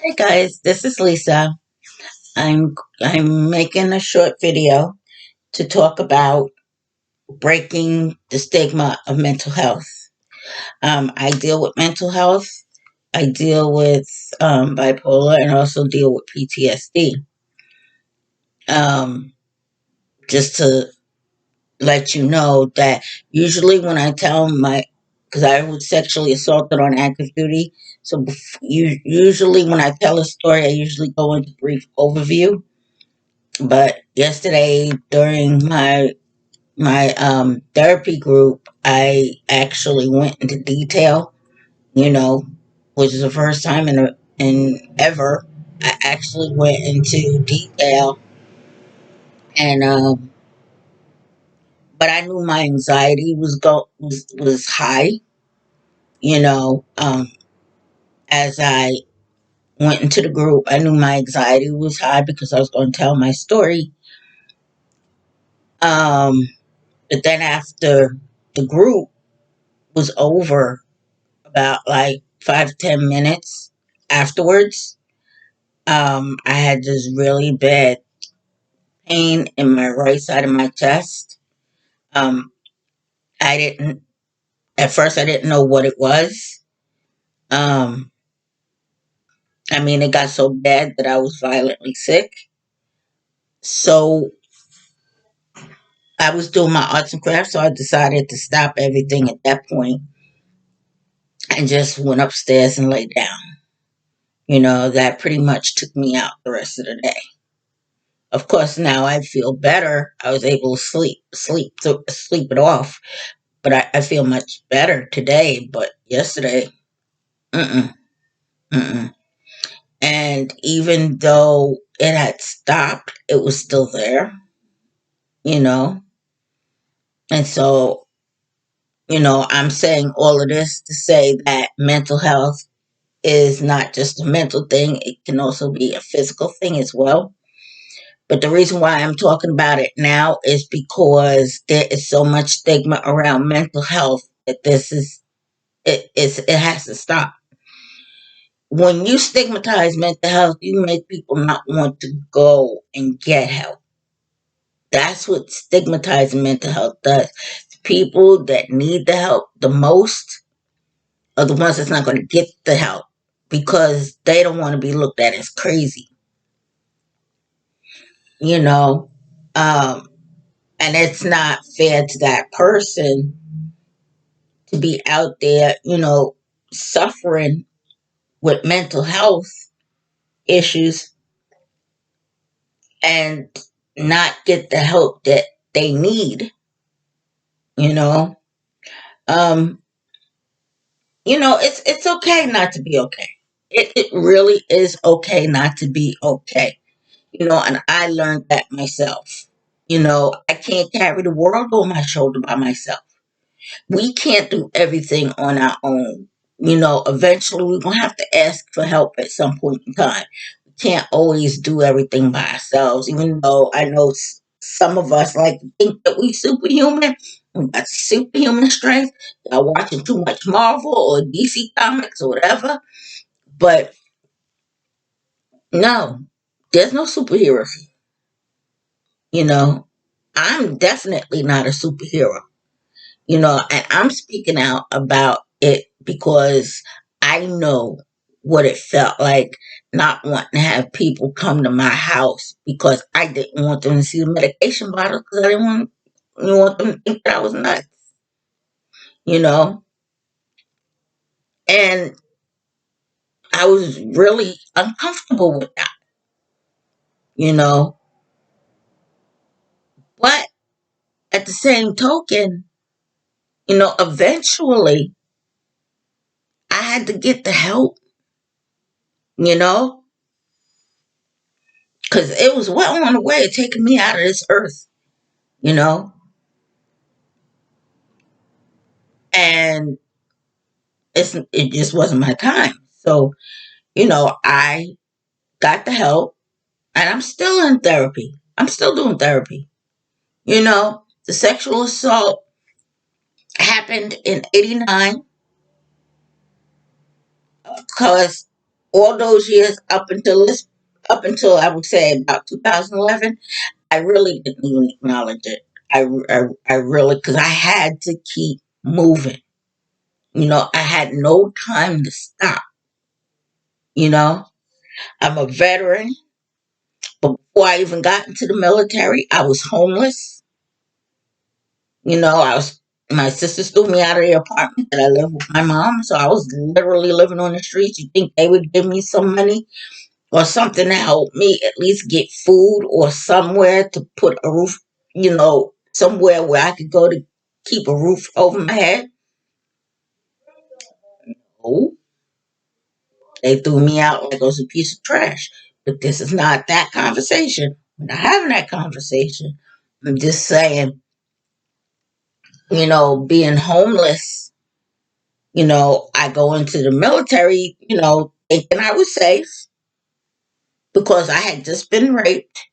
Hey guys, this is Lisa. I'm making a short video to talk about breaking the stigma of mental health. I deal with mental health. I deal with bipolar and also deal with PTSD. Um, just to let you know that usually when I tell because I was sexually assaulted on active duty, so usually when I tell a story, I usually go into brief overview. But yesterday during my therapy group, I actually went into detail. You know, which is the first time in ever. I actually went into detail, and but I knew my anxiety was high. You know, as I went into the group, I knew my anxiety was high because I was going to tell my story. Um, but then after the group was over, about like 5 to 10 minutes afterwards, I had this really bad pain in my right side of my chest. Um, I didn't at first I didn't know what it was. Um, I mean, it got so bad that I was violently sick. So I was doing my arts and crafts, so I decided to stop everything at that point and just went upstairs and laid down. That pretty much took me out the rest of the day. Of course, now I feel better. I was able to sleep it off, but I feel much better today. But yesterday, mm-mm, mm-mm. And even though it had stopped, it was still there, you know. And so, I'm saying all of this to say that mental health is not just a mental thing; it can also be a physical thing as well. But the reason why I'm talking about it now is because there is so much stigma around mental health that it has to stop. When you stigmatize mental health, you make people not want to go and get help. That's what stigmatizing mental health does. People that need the help the most are the ones that's not going to get the help because they don't want to be looked at as crazy, you know. Um, and it's not fair to that person to be out there, suffering with mental health issues and not get the help that they need, you know. Um, it's okay not to be okay. It really is okay not to be okay. And I learned that myself. I can't carry the world on my shoulder by myself. We can't do everything on our own. Eventually we're going to have to ask for help at some point in time. We can't always do everything by ourselves, even though I know some of us like to think that we superhuman. We got superhuman strength. Are watching too much Marvel or DC comics or whatever. But no, there's no superhero. You know, I'm definitely not a superhero. And I'm speaking out about it because I know what it felt like not wanting to have people come to my house because I didn't want them to see the medication bottle because I didn't want them to think that I was nuts, you know? And I was really uncomfortable with that, you know? But at the same token, eventually I had to get the help, you know? Because it was well on the way of taking me out of this earth, you know? And it just wasn't my time. So, I got the help and I'm still in therapy. I'm still doing therapy. The sexual assault happened in 89 because all those years up until I would say about 2011, I really didn't even acknowledge it. I really, because I had to keep moving. I had no time to stop. You know, I'm a veteran, but before I even got into the military, I was homeless. My sisters threw me out of the apartment that I lived with my mom, so I was literally living on the streets. You think they would give me some money or something to help me at least get food or somewhere to put a roof, somewhere where I could go to keep a roof over my head? Oh, they threw me out like I was a piece of trash. But this is not that conversation. We're not having that conversation. I'm just saying, being homeless, I go into the military, thinking I was safe because I had just been raped.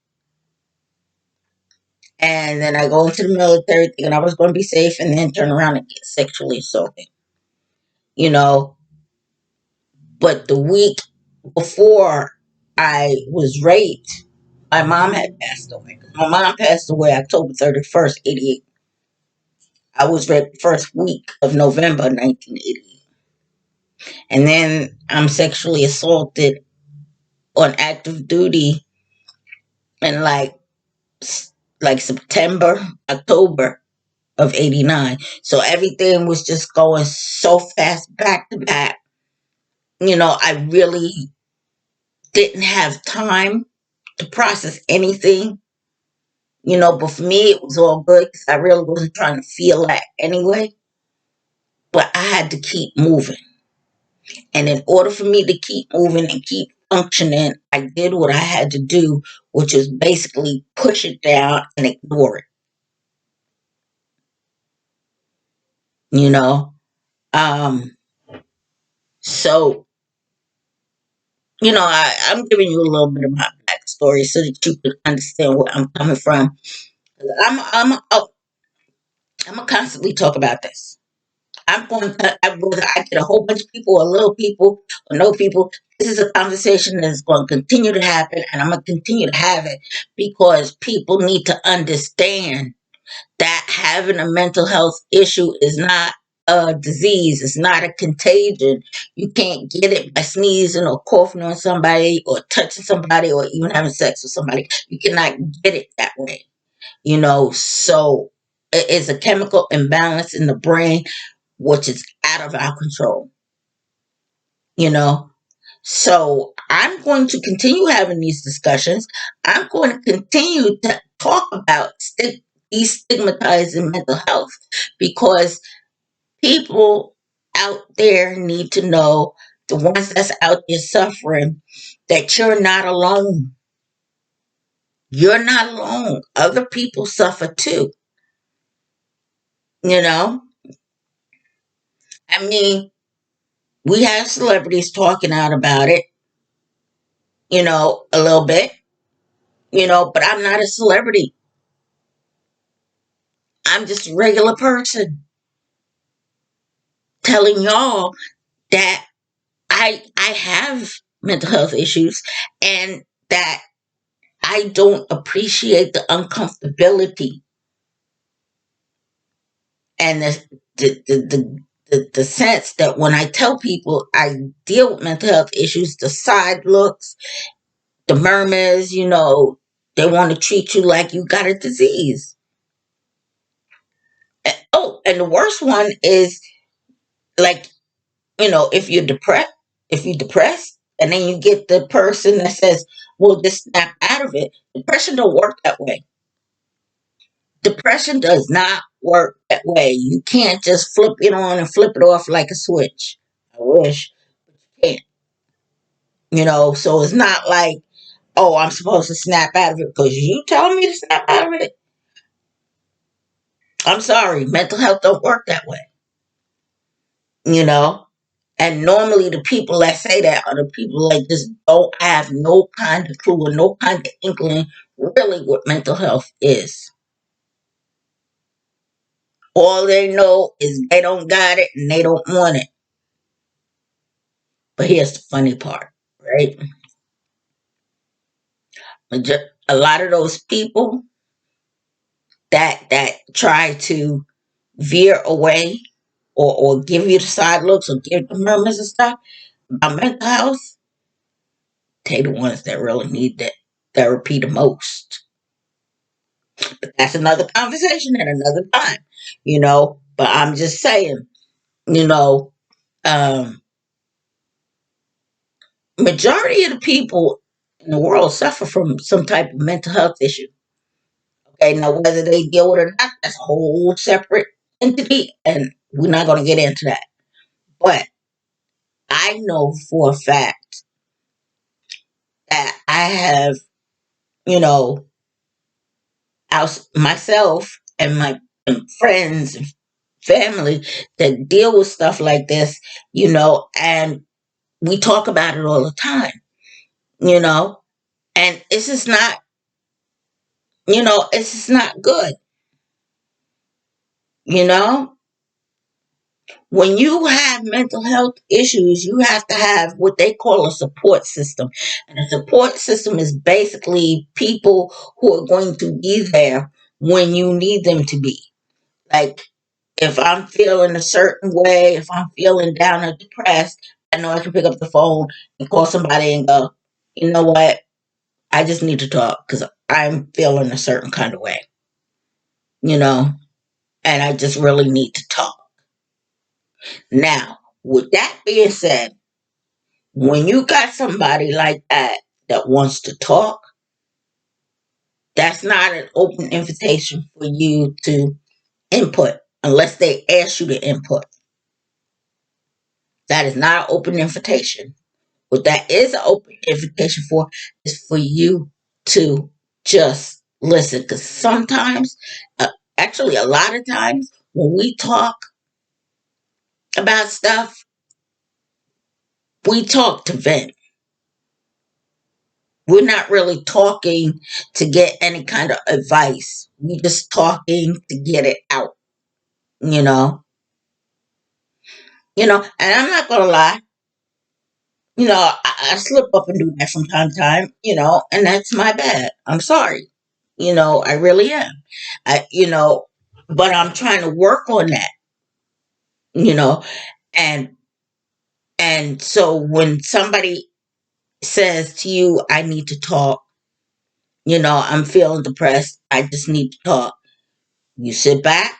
And then I go into the military thinking I was going to be safe and then turn around and get sexually assaulted, you know. But the week before I was raped, my mom had passed away. My mom passed away October 31st, 88. I was raped the first week of November 1988. And then I'm sexually assaulted on active duty in like September, October of 89. So everything was just going so fast back to back. I really didn't have time to process anything. But for me, it was all good because I really wasn't trying to feel that anyway. But I had to keep moving. And in order for me to keep moving and keep functioning, I did what I had to do, which is basically push it down and ignore it. You know? Um, so, I'm giving you a little bit of my backstory so that you can understand where I'm coming from. I'm gonna constantly talk about this. Whether I get a whole bunch of people or little people or no people, this is a conversation that is going to continue to happen, and I'm going to continue to have it because people need to understand that having a mental health issue is not a disease. It's not a contagion. You can't get it by sneezing or coughing on somebody or touching somebody or even having sex with somebody. You cannot get it that way. So it's a chemical imbalance in the brain which is out of our control, you know. So I'm going to continue having these discussions. I'm going to continue to talk about destigmatizing mental health because people out there need to know, the ones that's out there suffering, that you're not alone. You're not alone. Other people suffer too, you know. I mean, we have celebrities talking out about it, a little bit, but I'm not a celebrity. I'm just a regular person telling y'all that I have mental health issues and that I don't appreciate the uncomfortability and the sense that when I tell people I deal with mental health issues, the side looks, the murmurs, they want to treat you like you got a disease. Oh, and the worst one is like, if you're depressed and then you get the person that says, well, just snap out of it. Depression don't work that way. Depression does not work that way. You can't just flip it on and flip it off like a switch. I wish. Can't. So it's not like, oh, I'm supposed to snap out of it because you tell me to snap out of it. I'm sorry, mental health don't work that way. you know. And normally the people that say that are the people that just don't have no kind of clue or no kind of inkling really what mental health is. All they know is they don't got it and they don't want it. But here's the funny part. right? A lot of those people that try to veer away or give you the side looks or give the murmurs and stuff about mental health, they the ones that really need that therapy the most. But that's another conversation at another time, you know. But I'm just saying, you know, um, majority of the people in the world suffer from some type of mental health issue. Okay, now whether they deal with it or not, that's a whole separate entity, and we're not going to get into that. But I know for a fact that I have, you know, myself and my friends and family that deal with stuff like this, you know, and we talk about it all the time, you know, and it's just not, you know, it's just not good, you know. When you have mental health issues, you have to have what they call a support system. And a support system is basically people who are going to be there when you need them to be. Like, if I'm feeling a certain way, if I'm feeling down or depressed, I know I can pick up the phone and call somebody and go, you know what? I just need to talk because I'm feeling a certain kind of way, you know, and I just really need to talk. Now, with that being said, when you got somebody like that that wants to talk, that's not an open invitation for you to input unless they ask you to input. That is not an open invitation. What that is an open invitation for is for you to just listen. Because sometimes, actually, a lot of times, when we talk about stuff, we talk to vent. We're not really talking to get any kind of advice. We just talking to get it out, you know. And I'm not gonna lie, I slip up and do that from time to time, and that's my bad. I'm sorry. I really am. But I'm trying to work on that, you know, and so when somebody says to you, I need to talk, I'm feeling depressed, I just need to talk. You sit back,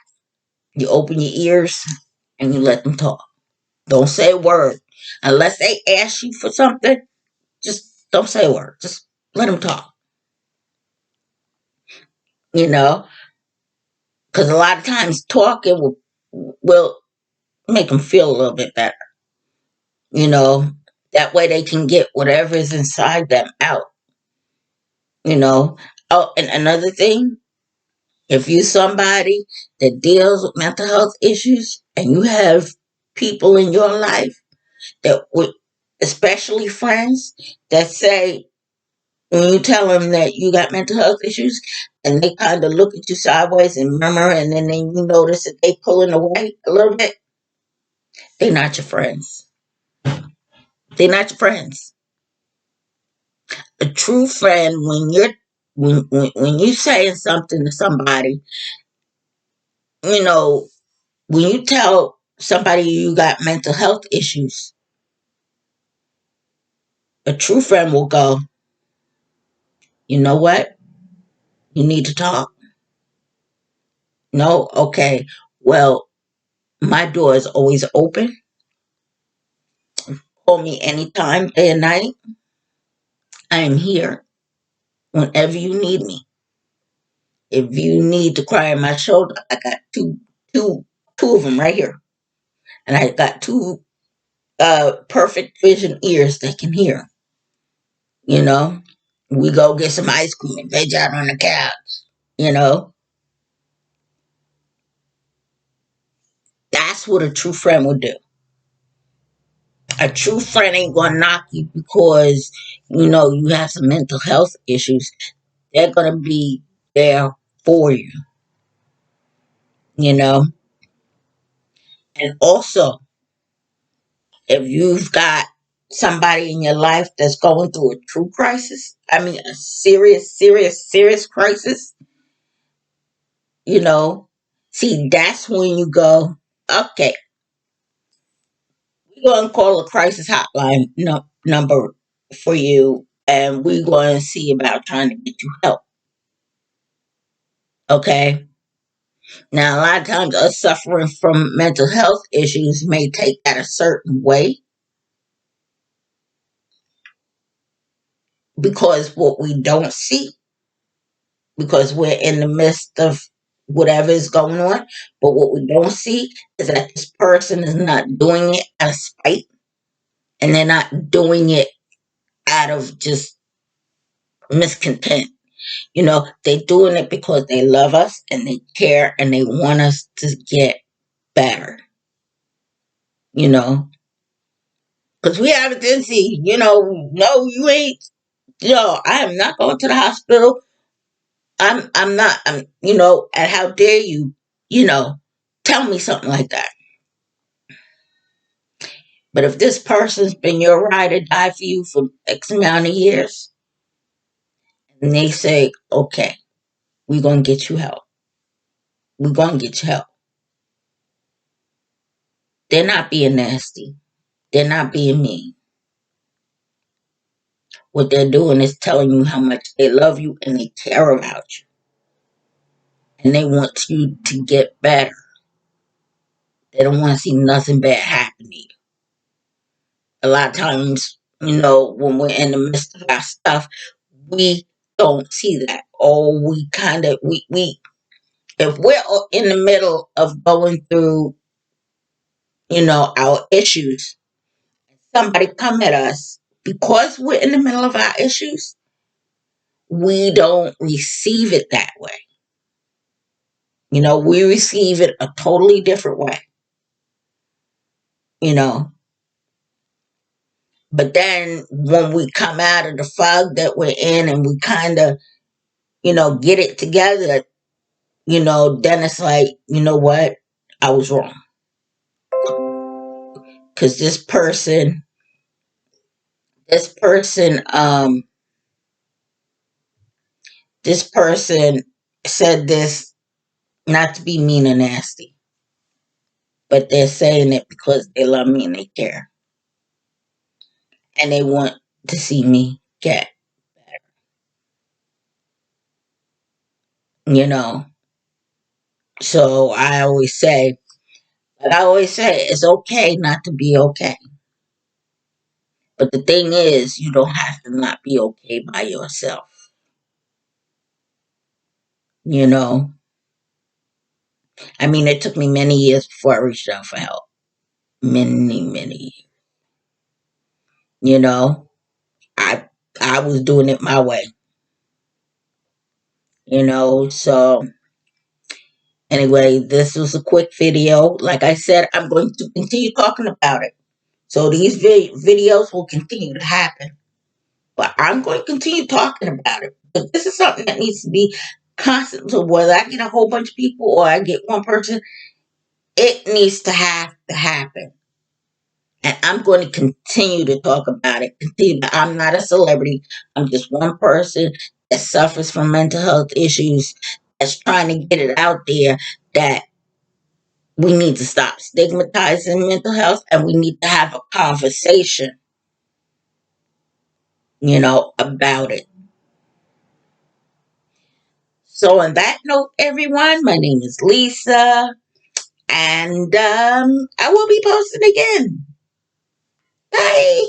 you open your ears, and you let them talk. Don't say a word. Unless they ask you for something, just don't say a word. Just let them talk, you know, because a lot of times talking will make them feel a little bit better, you know. That way they can get whatever is inside them out, you know. Oh, and another thing, if you somebody that deals with mental health issues and you have people in your life that would, especially friends, that say, when you tell them that you got mental health issues and they kind of look at you sideways and murmur, and then you notice that they pulling away a little bit, they're not your friends. They're not your friends. A true friend, when you saying something to somebody, you know, when you tell somebody you got mental health issues, a true friend will go, you know what? You need to talk. No? Okay. Well, my door is always open. Call me anytime, day and night. I am here whenever you need me. If you need to cry on my shoulder, I got two, two of them right here, and I got two perfect vision ears that can hear. You know, we go get some ice cream and veg out on the couch. You know, that's what a true friend would do. A true friend ain't gonna knock you because you have some mental health issues. They're gonna be there for you. You know, and also if you've got somebody in your life that's going through a true crisis, I mean, a serious, serious, serious crisis, you know, see, that's when you go, okay, we're going to call a crisis hotline number for you, and we're going to see about trying to get you help. Okay. Now, a lot of times, us suffering from mental health issues may take that a certain way because what we don't see, because we're in the midst of whatever is going on, but what we don't see is that this person is not doing it out of spite, and they're not doing it out of just miscontent. You know, they're doing it because they love us and they care and they want us to get better, you know. Because we have a tendency, no, you ain't, I am not going to the hospital. I'm not, and how dare you, you know, tell me something like that. But if this person's been your ride or die for you for X amount of years, and they say, okay, we're going to get you help. We're going to get you help. They're not being nasty. They're not being mean. What they're doing is telling you how much they love you and they care about you. And they want you to get better. They don't want to see nothing bad happen to you. A lot of times, when we're in the midst of our stuff, we don't see that. Or we kind of, if we're in the middle of going through, our issues, somebody come at us because we're in the middle of our issues, we don't receive it that way. We receive it a totally different way, you know. But then when we come out of the fog that we're in and we kind of, get it together, then it's like, you know what? I was wrong. Because this person, this person said this not to be mean and nasty, but they're saying it because they love me and they care. And they want to see me get, you know. So I always say, it's okay not to be okay. But the thing is, you don't have to not be okay by yourself. You know, I mean, it took me many years before I reached out for help. Many, many. You know, I I was doing it my way. So anyway, this was a quick video. Like I said, I'm going to continue talking about it. So these videos will continue to happen. But I'm going to continue talking about it. But this is something that needs to be constant. So whether I get a whole bunch of people or I get one person, it needs to have to happen. And I'm going to continue to talk about it. I'm not a celebrity. I'm just one person that suffers from mental health issues that's trying to get it out there that we need to stop stigmatizing mental health and we need to have a conversation, about it. So on that note, everyone, my name is Lisa, and I will be posting again. Bye.